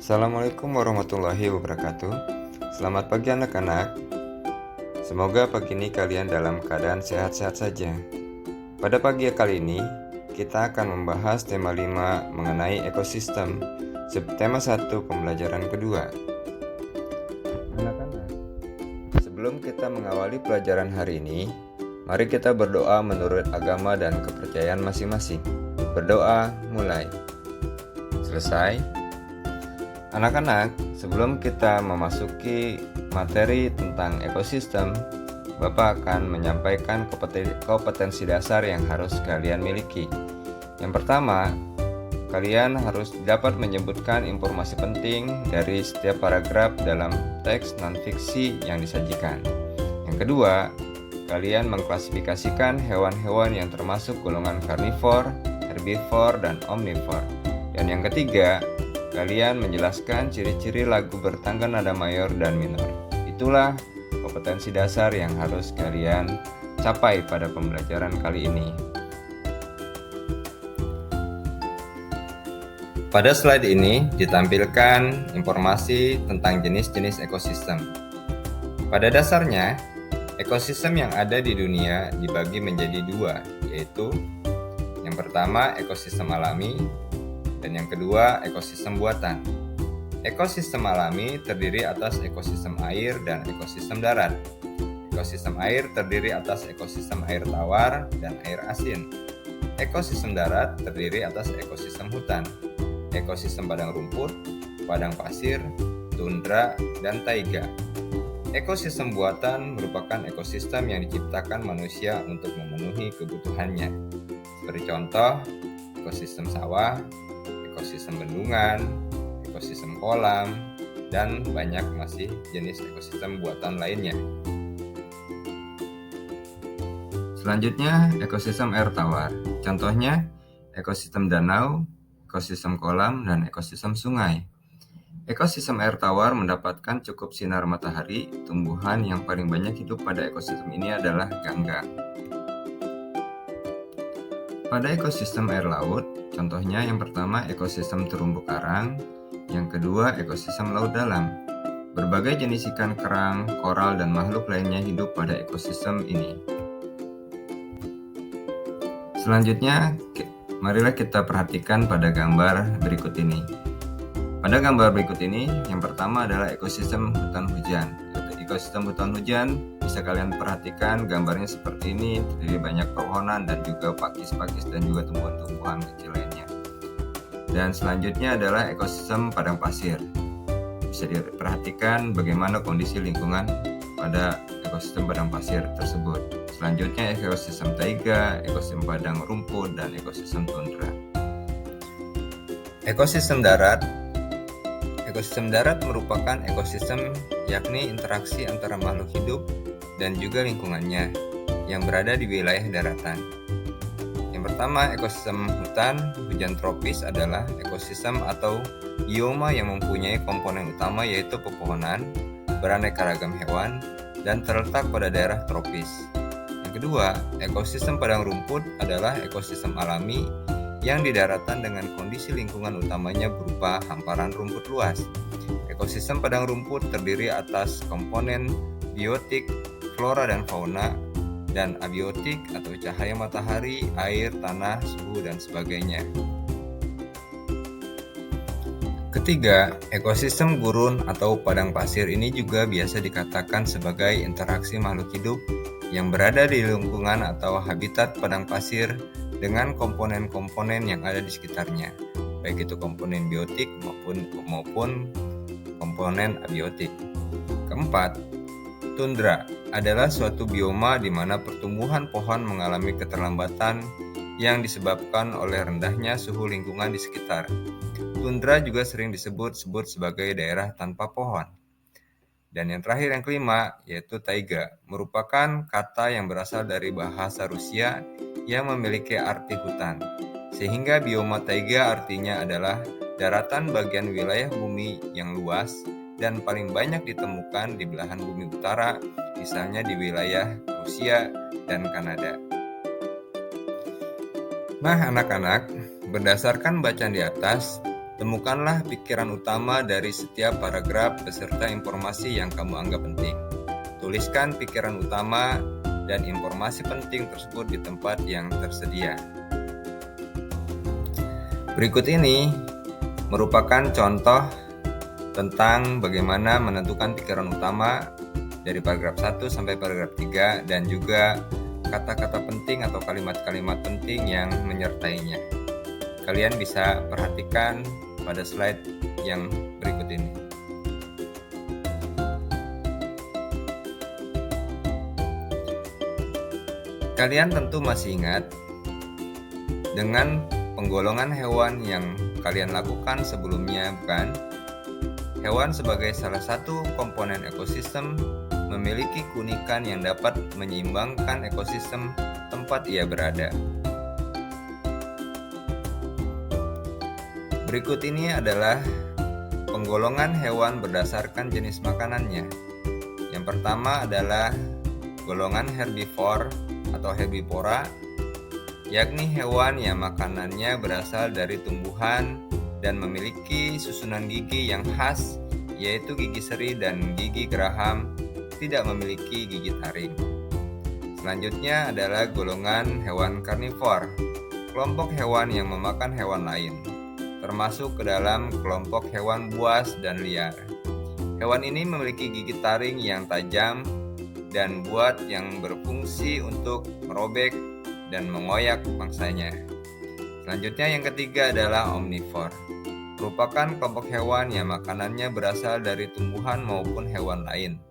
Assalamualaikum warahmatullahi wabarakatuh. Selamat pagi anak-anak. Semoga pagi ini kalian dalam keadaan sehat-sehat saja. Pada pagi kali ini, kita akan membahas tema 5 mengenai ekosistem, subtema 1 pembelajaran kedua. Anak-anak, sebelum kita mengawali pelajaran hari ini, mari kita berdoa menurut agama dan kepercayaan masing-masing. Berdoa mulai. Selesai. Anak-anak, sebelum kita memasuki materi tentang ekosistem, Bapak akan menyampaikan kompetensi dasar yang harus kalian miliki. Yang pertama, kalian harus dapat menyebutkan informasi penting dari setiap paragraf dalam teks non-fiksi yang disajikan. Yang kedua, kalian mengklasifikasikan hewan-hewan yang termasuk golongan karnivor, herbivor, dan omnivor. Dan yang ketiga, kalian menjelaskan ciri-ciri lagu bertangga nada mayor dan minor. Itulah kompetensi dasar yang harus kalian capai pada pembelajaran kali ini. Pada slide ini ditampilkan informasi tentang jenis-jenis ekosistem. Pada dasarnya, ekosistem yang ada di dunia dibagi menjadi dua, yaitu yang pertama ekosistem alami, dan yang kedua, ekosistem buatan. Ekosistem alami terdiri atas ekosistem air dan ekosistem darat. Ekosistem air terdiri atas ekosistem air tawar dan air asin. Ekosistem darat terdiri atas ekosistem hutan, ekosistem padang rumput, padang pasir, tundra, dan taiga. Ekosistem buatan merupakan ekosistem yang diciptakan manusia untuk memenuhi kebutuhannya. Seperti contoh, ekosistem sawah, ekosistem bendungan, ekosistem kolam, dan banyak masih jenis ekosistem buatan lainnya. Selanjutnya, ekosistem air tawar. Contohnya, ekosistem danau, ekosistem kolam, dan ekosistem sungai. Ekosistem air tawar mendapatkan cukup sinar matahari. Tumbuhan yang paling banyak hidup pada ekosistem ini adalah ganggang. Pada ekosistem air laut, contohnya yang pertama ekosistem terumbu karang, yang kedua ekosistem laut dalam. Berbagai jenis ikan kerang, koral, dan makhluk lainnya hidup pada ekosistem ini. Selanjutnya, marilah kita perhatikan pada gambar berikut ini. Pada gambar berikut ini, yang pertama adalah ekosistem hutan hujan. Ekosistem hutan hujan bisa kalian perhatikan gambarnya seperti ini, terdiri banyak pepohonan dan juga pakis-pakis dan juga tumbuhan-tumbuhan kecil lainnya. Dan selanjutnya adalah ekosistem padang pasir. Bisa diperhatikan bagaimana kondisi lingkungan pada ekosistem padang pasir tersebut. Selanjutnya ekosistem taiga, ekosistem padang rumput, dan ekosistem tundra. Ekosistem darat. Ekosistem darat merupakan ekosistem yakni interaksi antara makhluk hidup dan juga lingkungannya yang berada di wilayah daratan. Yang pertama, ekosistem hutan hujan tropis adalah ekosistem atau bioma yang mempunyai komponen utama yaitu pepohonan, beraneka ragam hewan, dan terletak pada daerah tropis. Yang kedua, ekosistem padang rumput adalah ekosistem alami yang di daratan dengan kondisi lingkungan utamanya berupa hamparan rumput luas. Ekosistem padang rumput terdiri atas komponen biotik, flora dan fauna, dan abiotik atau cahaya matahari, air, tanah, suhu, dan sebagainya. Ketiga, ekosistem gurun atau padang pasir ini juga biasa dikatakan sebagai interaksi makhluk hidup yang berada di lingkungan atau habitat padang pasir dengan komponen-komponen yang ada di sekitarnya, baik itu komponen biotik maupun komponen abiotik. Keempat, tundra adalah suatu bioma di mana pertumbuhan pohon mengalami keterlambatan yang disebabkan oleh rendahnya suhu lingkungan di sekitar. Tundra juga sering disebut-sebut sebagai daerah tanpa pohon. Dan yang terakhir, yang kelima, yaitu taiga, merupakan kata yang berasal dari bahasa Rusia yang memiliki arti hutan. Sehingga bioma taiga artinya adalah daratan bagian wilayah bumi yang luas dan paling banyak ditemukan di belahan bumi utara, misalnya di wilayah Rusia dan Kanada. Nah, anak-anak, berdasarkan bacaan di atas, Temukanlah pikiran utama dari setiap paragraf beserta informasi yang kamu anggap penting. Tuliskan pikiran utama dan informasi penting tersebut di tempat yang tersedia. Berikut ini merupakan contoh tentang bagaimana menentukan pikiran utama dari paragraf 1 sampai paragraf 3 dan juga kata-kata penting atau kalimat-kalimat penting yang menyertainya. Kalian bisa perhatikan pada slide yang berikut ini. Kalian tentu masih ingat dengan penggolongan hewan yang kalian lakukan sebelumnya, bukan? Hewan sebagai salah satu komponen ekosistem memiliki keunikan yang dapat menyeimbangkan ekosistem tempat ia berada. Berikut ini adalah penggolongan hewan berdasarkan jenis makanannya. Yang pertama adalah golongan herbivore atau herbivora, yakni hewan yang makanannya berasal dari tumbuhan dan memiliki susunan gigi yang khas, yaitu gigi seri dan gigi geraham, tidak memiliki gigi taring. Selanjutnya adalah golongan hewan karnivor, kelompok hewan yang memakan hewan lain, termasuk ke dalam kelompok hewan buas dan liar. Hewan ini memiliki gigi taring yang tajam dan buat yang berfungsi untuk merobek dan mengoyak mangsanya. Selanjutnya yang ketiga adalah omnivore, merupakan kelompok hewan yang makanannya berasal dari tumbuhan maupun hewan lain.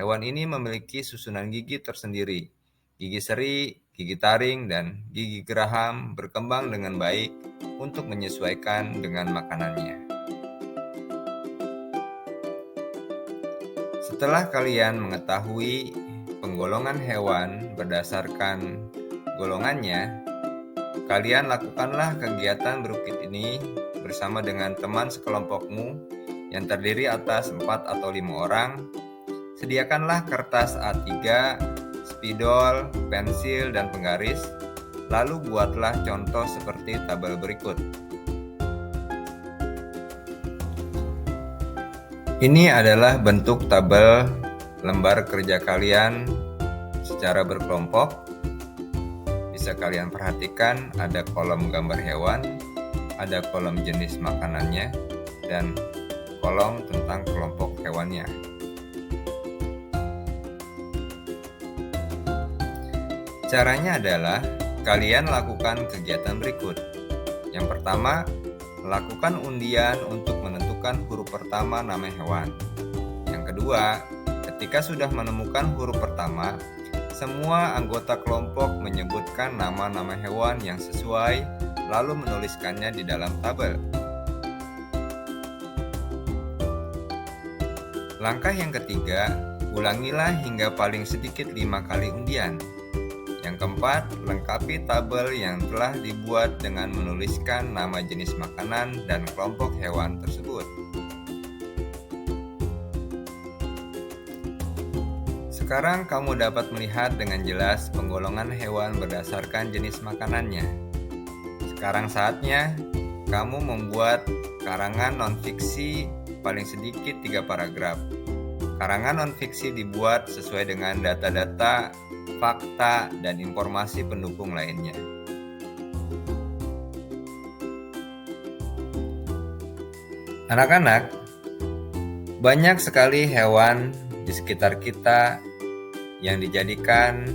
Hewan ini memiliki susunan gigi tersendiri. Gigi seri, gigi taring, dan gigi geraham berkembang dengan baik untuk menyesuaikan dengan makanannya. Setelah kalian mengetahui penggolongan hewan berdasarkan golongannya, kalian lakukanlah kegiatan berikut ini bersama dengan teman sekelompokmu yang terdiri atas 4 atau 5 orang. Sediakanlah kertas A3, spidol, pensil, dan penggaris. Lalu buatlah contoh seperti tabel berikut. Ini adalah bentuk tabel lembar kerja kalian secara berkelompok. Bisa kalian perhatikan ada kolom gambar hewan, ada kolom jenis makanannya, dan kolom tentang kelompok hewannya. Caranya adalah kalian lakukan kegiatan berikut. Yang pertama, lakukan undian untuk menentukan huruf pertama nama hewan. Yang kedua, ketika sudah menemukan huruf pertama, semua anggota kelompok menyebutkan nama-nama hewan yang sesuai, lalu menuliskannya di dalam tabel. Langkah yang ketiga, ulangilah hingga paling sedikit 5 kali undian. Yang keempat, lengkapi tabel yang telah dibuat dengan menuliskan nama jenis makanan dan kelompok hewan tersebut. Sekarang kamu dapat melihat dengan jelas penggolongan hewan berdasarkan jenis makanannya. Sekarang saatnya kamu membuat karangan non-fiksi paling sedikit 3 paragraf. Karangan non-fiksi dibuat sesuai dengan data-data, fakta, dan informasi pendukung lainnya. Anak-anak, banyak sekali hewan di sekitar kita yang dijadikan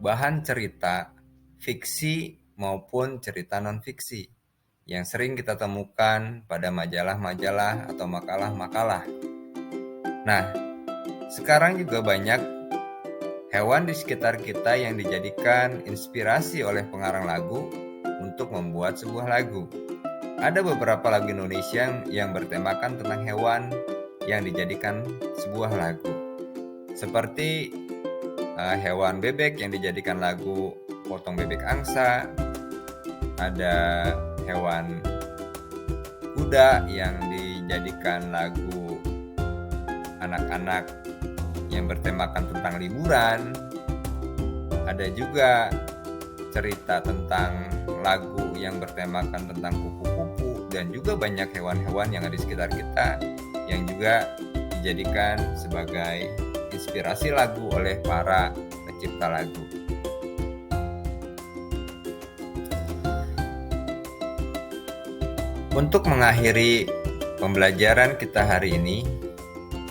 bahan cerita fiksi maupun cerita non-fiksi yang sering kita temukan pada majalah-majalah atau makalah-makalah. Nah, sekarang juga banyak hewan di sekitar kita yang dijadikan inspirasi oleh pengarang lagu untuk membuat sebuah lagu. Ada beberapa lagu Indonesia yang bertemakan tentang hewan yang dijadikan sebuah lagu. Seperti hewan bebek yang dijadikan lagu Potong Bebek Angsa. Ada hewan kuda yang dijadikan lagu anak-anak yang bertemakan tentang liburan. Ada juga cerita tentang lagu yang bertemakan tentang kupu-kupu. dan juga banyak hewan-hewan yang ada di sekitar kita yang juga dijadikan sebagai inspirasi lagu oleh para pencipta lagu. Untuk mengakhiri pembelajaran kita hari ini,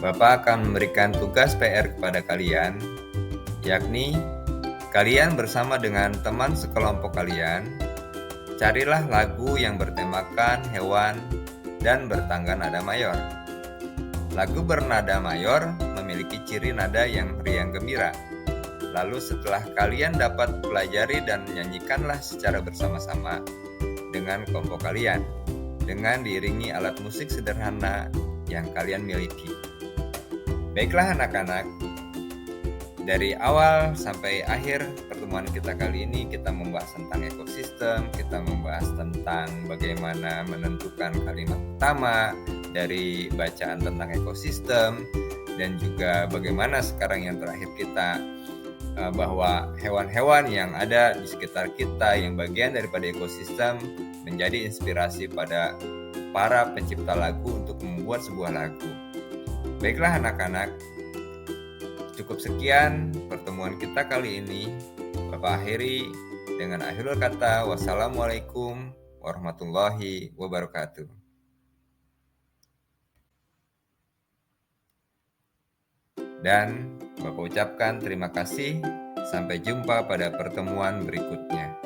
Bapak akan memberikan tugas PR kepada kalian, yakni kalian bersama dengan teman sekelompok kalian, carilah lagu yang bertemakan hewan dan bertangga nada mayor. Lagu bernada mayor memiliki ciri nada yang riang gembira. Lalu setelah kalian dapat pelajari dan menyanyikanlah secara bersama-sama dengan kelompok kalian, dengan diiringi alat musik sederhana yang kalian miliki. Baiklah anak-anak, dari awal sampai akhir pertemuan kita kali ini kita membahas tentang ekosistem, kita membahas tentang bagaimana menentukan kalimat utama dari bacaan tentang ekosistem, dan juga bagaimana sekarang yang terakhir kita bahwa hewan-hewan yang ada di sekitar kita yang bagian daripada ekosistem menjadi inspirasi pada para pencipta lagu untuk membuat sebuah lagu. Baiklah anak-anak, cukup sekian pertemuan kita kali ini. Bapak akhiri dengan akhirul kata, wassalamualaikum warahmatullahi wabarakatuh. Dan Bapak ucapkan terima kasih. Sampai jumpa pada pertemuan berikutnya.